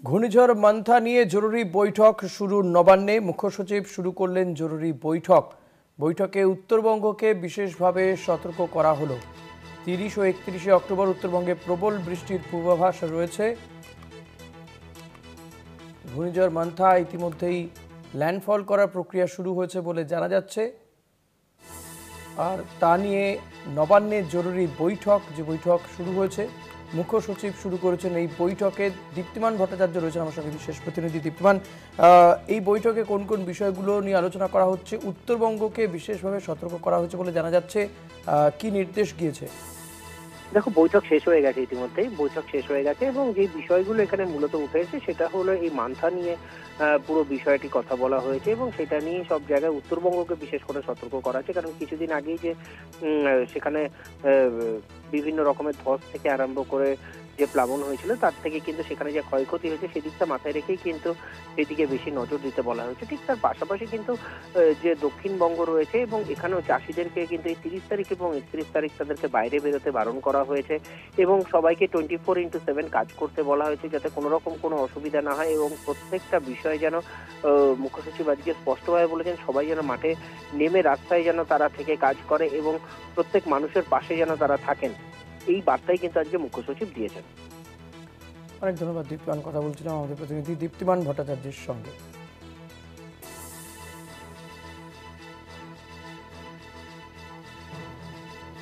ঘূর্ণিঝড় মান্থা নিয়ে জরুরি বৈঠক শুরু নবান্নে। মুখ্য সচিব শুরু করলেন জরুরি বৈঠক। বৈঠকে উত্তরবঙ্গকে বিশেষভাবে সতর্ক করা হলো। 30 ও 31 অক্টোবর উত্তরবঙ্গে প্রবল বৃষ্টির পূর্বাভাস রয়েছে। ঘূর্ণিঝড় মান্থা ইতিমধ্যেই ল্যান্ডফল করার প্রক্রিয়া শুরু হয়েছে বলে জানা যাচ্ছে। আর তা নিয়ে নবান্নে জরুরি বৈঠক, যে বৈঠক শুরু হয়েছে, মুখ্য সচিব শুরু করেছেন এই বৈঠকে। দীপ্তিমান ভট্টাচার্য রয়েছেন আমার সঙ্গে, বিশেষ প্রতিনিধি। দীপ্তিমান, এই বৈঠকে কোন কোন বিষয়গুলো নিয়ে আলোচনা করা হচ্ছে? উত্তরবঙ্গকে বিশেষভাবে সতর্ক করা হয়েছে বলে জানা যাচ্ছে, কি নির্দেশ গিয়েছে? দেখো, বৈঠক শেষ হয়ে গেছে, ইতিমধ্যেই বৈঠক শেষ হয়ে গেছে এবং যে বিষয়গুলো এখানে মূলত উঠেছে সেটা হলো এই মান্থা নিয়ে পুরো বিষয়টি কথা বলা হয়েছে এবং সেটা নিয়ে সব জায়গায় উত্তরবঙ্গকে বিশেষ করে সতর্ক করা হচ্ছে। কারণ কিছুদিন আগেই যে সেখানে বিভিন্ন রকমের ধস থেকে আরম্ভ করে যে প্লাবন হয়েছিল, তার থেকে কিন্তু সেখানে যে ক্ষয়ক্ষতি হয়েছে সেদিকটা মাথায় রেখেই কিন্তু সেদিকে বেশি নজর দিতে বলা হয়েছে। ঠিক তার পাশাপাশি কিন্তু যে দক্ষিণবঙ্গ রয়েছে এবং এখানেও চাষিদেরকে কিন্তু এই 30 তারিখ এবং 31 তারিখ তাদেরকে বাইরে বেরোতে বারণ করা হয়েছে এবং সবাইকে 24x7 কাজ করতে বলা হয়েছে, যাতে কোনো রকম কোনো অসুবিধা না হয় এবং প্রত্যেকটা বিষয় যেন মুখ্য সচিব আজকে স্পষ্টভাবে বলেছেন, সবাই যেন মাঠে নেমে রাস্তায় যেন তারা থেকে কাজ করে এবং প্রত্যেক মানুষের পাশে যেন তারা থাকেন। এই বার্তাই কিন্তু আজকে মুখ্য সচিব দিয়েছেন। অনেক ধন্যবাদ দীপ্তিমান। কথা বলছিলাম আমাদের প্রতিনিধি দীপ্তিমান ভট্টাচার্যের সঙ্গে।